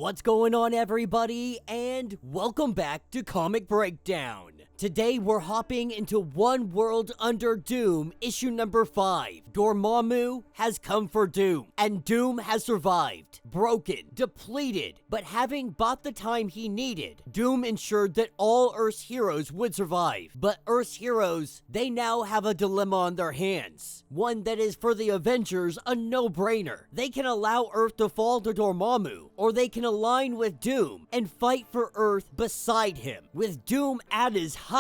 What's going on, everybody, and welcome back to Comic Breakdown. Today we're hopping into One World Under Doom, issue number 5. Dormammu has come for Doom, and Doom has survived. Broken, depleted, but having bought the time he needed, Doom ensured that all Earth's heroes would survive. But Earth's heroes, they now have a dilemma on their hands. One that is for the Avengers a no-brainer. They can allow Earth to fall to Dormammu, or they can align with Doom and fight for Earth beside him, with Doom at his height.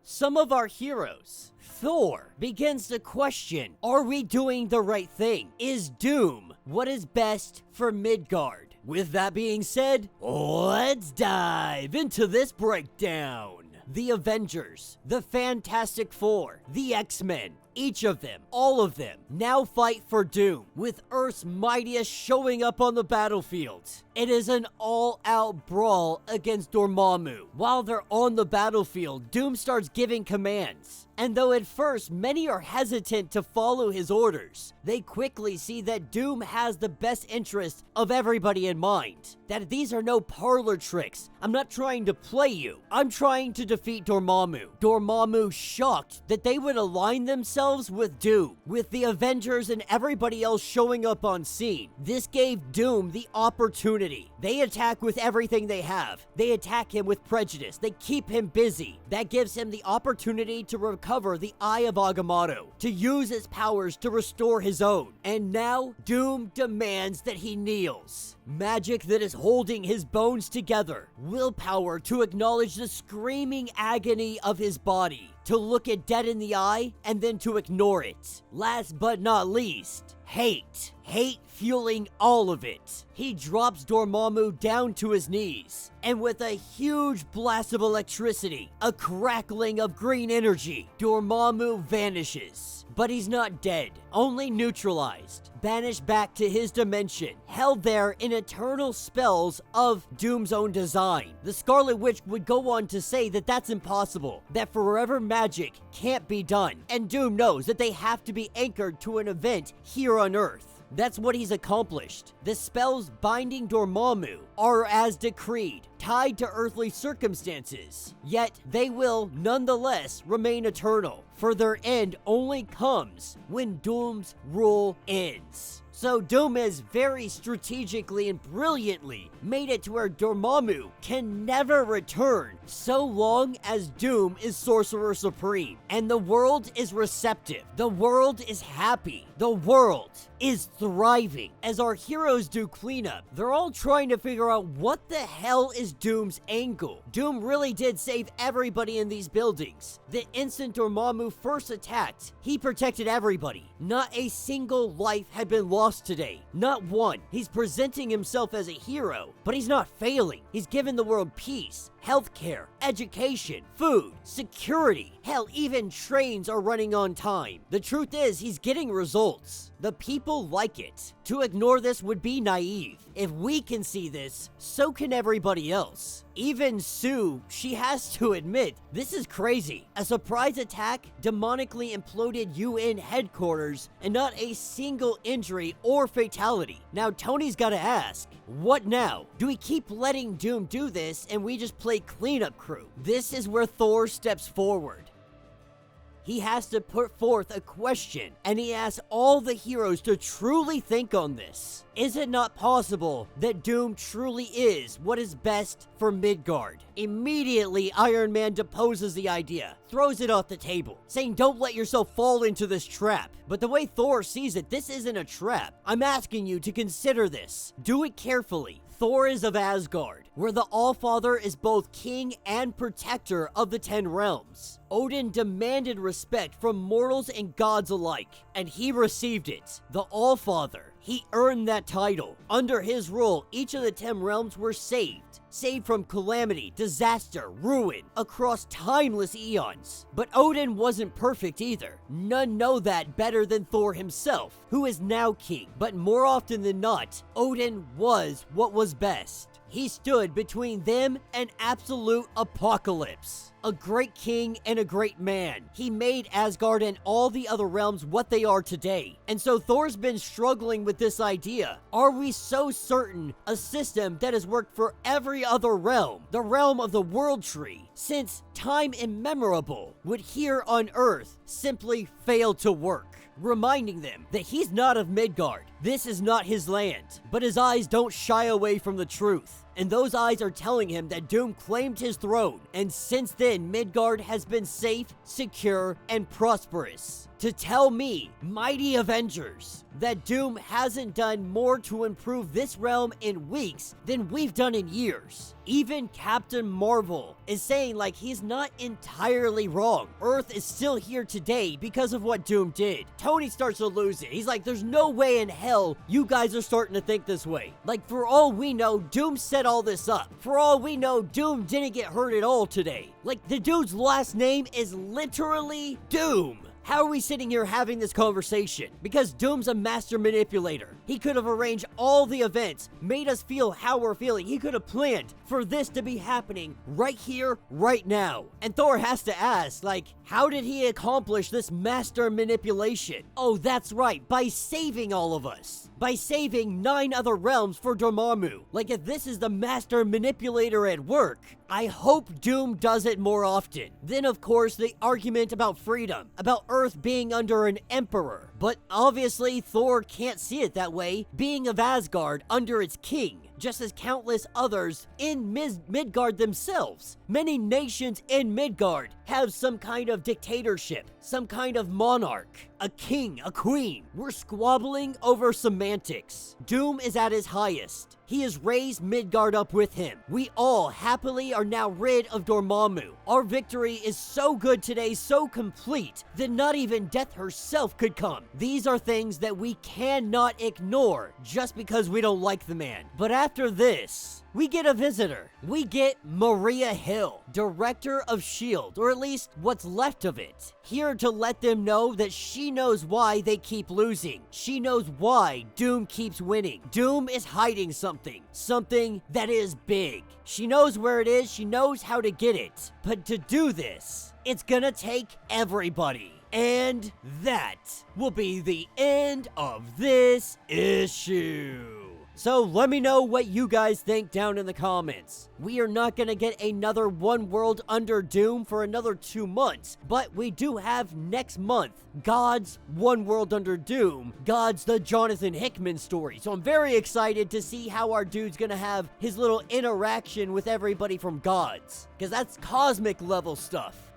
Some of our heroes, Thor, begins to question, are we doing the right thing? Is Doom what is best for Midgard? With that being said, let's dive into this breakdown. The Avengers, the Fantastic Four, the X-Men, each of them, all of them, now fight for Doom, with Earth's mightiest showing up on the battlefield. It is an all-out brawl against Dormammu. While they're on the battlefield, Doom starts giving commands. And though at first many are hesitant to follow his orders, they quickly see that Doom has the best interest of everybody in mind. That these are no parlor tricks. I'm not trying to play you. I'm trying to defeat Dormammu. Dormammu shocked that they would align themselves with Doom, with the Avengers and everybody else showing up on scene. This gave Doom the opportunity. They attack with everything they have. They attack him with prejudice. They keep him busy. That gives him the opportunity to recover the Eye of Agamotto, to use his powers to restore his own. And now, Doom demands that he kneels. Magic that is holding his bones together. Willpower to acknowledge the screaming agony of his body. To look it dead in the eye and then to ignore it. Last but not least, hate. Hate fueling all of it. He drops Dormammu down to his knees, and with a huge blast of electricity, a crackling of green energy, Dormammu vanishes. But he's not dead, only neutralized, banished back to his dimension, held there in eternal spells of Doom's own design. The Scarlet Witch would go on to say that that's impossible, that forever magic can't be done, and Doom knows that they have to be anchored to an event here on Earth. That's what he's accomplished. The spells binding Dormammu are as decreed, tied to earthly circumstances, yet they will nonetheless remain eternal, for their end only comes when Doom's rule ends. So Doom has very strategically and brilliantly made it to where Dormammu can never return so long as Doom is Sorcerer Supreme. And the world is receptive. The world is happy. The world is thriving. As our heroes do cleanup, they're all trying to figure out what the hell is Doom's angle. Doom really did save everybody in these buildings. The instant Dormammu first attacked, he protected everybody. Not a single life had been lost today. Not one. He's presenting himself as a hero, but he's not failing. He's given the world peace, healthcare, education, food, security. Hell, even trains are running on time. The truth is, he's getting results. The people like it. To ignore this would be naive. If we can see this, so can everybody else. Even Sue, she has to admit, this is crazy. A surprise attack demonically imploded UN headquarters and not a single injury or fatality. Now Tony's gotta ask, what now? Do we keep letting Doom do this and we just play cleanup crew? This is where Thor steps forward. He has to put forth a question, and he asks all the heroes to truly think on this. Is it not possible that Doom truly is what is best for Midgard? Immediately, Iron Man deposes the idea, throws it off the table, saying don't let yourself fall into this trap. But the way Thor sees it, this isn't a trap. I'm asking you to consider this. Do it carefully. Thor is of Asgard, where the Allfather is both king and protector of the 10 realms. Odin demanded respect from mortals and gods alike, and he received it. The Allfather, he earned that title. Under his rule, each of the 10 realms were saved from calamity, disaster, ruin, across timeless eons. But Odin wasn't perfect either. None know that better than Thor himself, who is now king. But more often than not, Odin was what was best. He stood between them and absolute apocalypse. A great king and a great man. He made Asgard and all the other realms what they are today. And so Thor's been struggling with this idea. Are we so certain a system that has worked for every other realm, the realm of the world tree, since time immemorable, would here on Earth simply fail to work? Reminding them that he's not of Midgard. This is not his land, but his eyes don't shy away from the truth. And those eyes are telling him that Doom claimed his throne, and since then Midgard has been safe, secure, and prosperous. To tell me, mighty Avengers, that Doom hasn't done more to improve this realm in weeks than we've done in years. Even Captain Marvel is saying like he's not entirely wrong. Earth is still here today because of what Doom did. Tony starts to lose it. He's like, there's no way in hell you guys are starting to think this way. Like, for all we know, Doom set all this up. For all we know, Doom didn't get hurt at all today. Like, the dude's last name is literally Doom. How are we sitting here having this conversation? Because Doom's a master manipulator. He could have arranged all the events, made us feel how we're feeling. He could have planned for this to be happening right here, right now. And Thor has to ask, like, how did he accomplish this master manipulation? Oh, that's right, by saving all of us. By saving 9 other realms for Dormammu. Like, if this is the master manipulator at work, I hope Doom does it more often. Then, of course, the argument about freedom, about Earth being under an emperor. But obviously, Thor can't see it that way, being of Asgard under its king, just as countless others in Midgard themselves. Many nations in Midgard have some kind of dictatorship, some kind of monarch, a king, a queen. We're squabbling over semantics. Doom is at his highest. He has raised Midgard up with him. We all happily are now rid of Dormammu. Our victory is so good today, so complete, that not even death herself could come. These are things that we cannot ignore just because we don't like the man. But after this, we get a visitor. We get Maria Hill, director of S.H.I.E.L.D., or at least what's left of it, here to let them know that she knows why they keep losing. She knows why Doom keeps winning. Doom is hiding something that is big. She knows where it is, she knows how to get it. But to do this, it's gonna take everybody. And that will be the end of this issue. So let me know what you guys think down in the comments. We are not going to get another One World Under Doom for another 2 months, but we do have next month God's One World Under Doom, God's the Jonathan Hickman story. So I'm very excited to see how our dude's going to have his little interaction with everybody from Gods, because that's cosmic level stuff.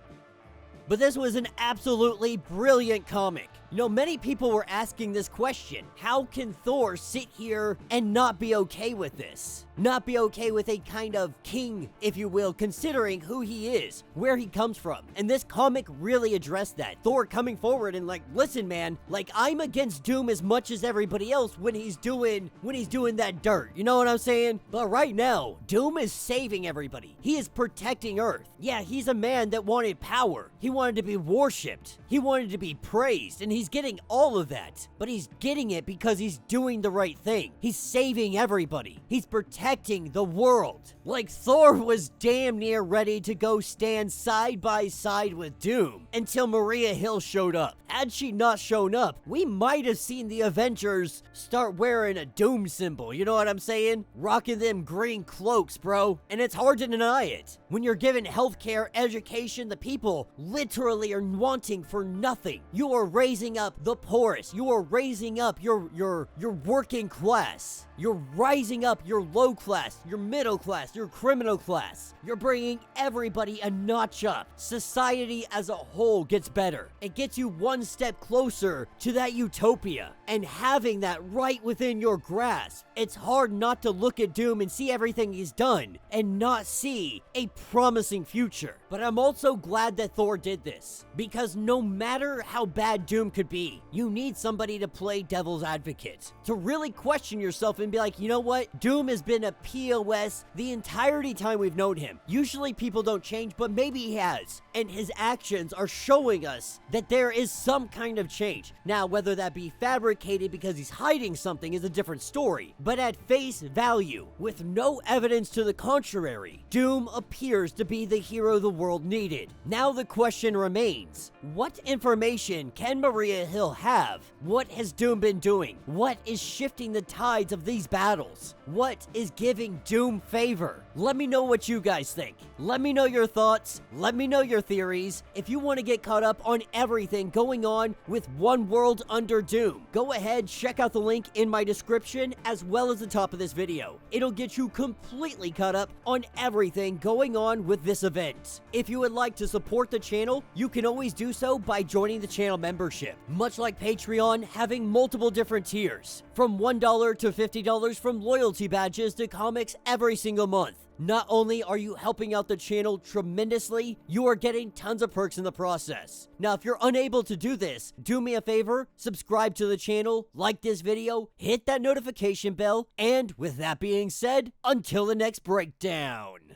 But this was an absolutely brilliant comic. You know, many people were asking this question. How can Thor sit here and not be okay with this? Not be okay with a kind of king, if you will, considering who he is, where he comes from. And this comic really addressed that. Thor coming forward and like, listen, man, like, I'm against Doom as much as everybody else when he's doing that dirt. You know what I'm saying? But right now, Doom is saving everybody. He is protecting Earth. Yeah, he's a man that wanted power. He wanted to be worshipped. He wanted to be praised, and he's getting all of that. But he's getting it because he's doing the right thing. He's saving everybody. He's protecting the world. Like, Thor was damn near ready to go stand side by side with Doom until Maria Hill showed up. Had she not shown up, we might have seen the Avengers start wearing a Doom symbol, you know what I'm saying? Rocking them green cloaks, bro. And it's hard to deny it. When you're given healthcare, education, the people literally are wanting for nothing. You are raising up the poorest. You are raising up your working class. You're rising up your low class, your middle class, your criminal class. You're bringing everybody a notch up. Society as a whole gets better. It gets you one step closer to that utopia. And having that right within your grasp, it's hard not to look at Doom and see everything he's done and not see a promising future. But I'm also glad that Thor did this, because no matter how bad Doom could could be. You need somebody to play devil's advocate, to really question yourself and be like, you know what? Doom has been a POS the entirety time we've known him. Usually people don't change, but maybe he has. And his actions are showing us that there is some kind of change. Now, whether that be fabricated because he's hiding something is a different story. But at face value, with no evidence to the contrary, Doom appears to be the hero the world needed. Now the question remains, what information can Maria Hill have? What has Doom been doing? What is shifting the tides of these battles? What is giving Doom favor? Let me know what you guys think. Let me know your thoughts. Let me know your theories. If you want to get caught up on everything going on with One World Under Doom, go ahead, check out the link in my description as well as the top of this video. It'll get you completely caught up on everything going on with this event. If you would like to support the channel, you can always do so by joining the channel membership. Much like Patreon, having multiple different tiers, from $1 to $50, from loyalty badges to comics every single month. Not only are you helping out the channel tremendously, you are getting tons of perks in the process. Now, if you're unable to do this, do me a favor, subscribe to the channel, like this video, hit that notification bell, and with that being said, until the next breakdown.